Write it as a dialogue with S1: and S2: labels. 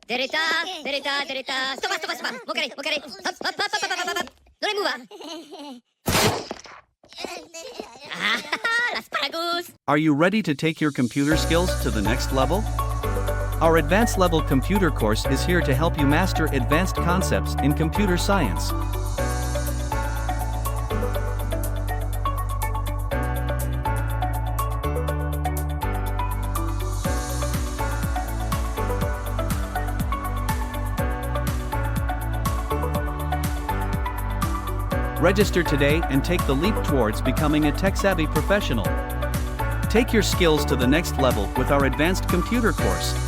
S1: Derita, derita, derita. Stop, stop, stop. Mokare, mokare. Hop, hop, hop, hop, hop, hop, hop. Don't move. Ah, asparagus.
S2: Are you ready to take your computer skills to the next level? Our advanced level computer course is here to help you master advanced concepts in computer science. Register today and take the leap towards becoming a tech-savvy professional. Take your skills to the next level with our advanced computer course.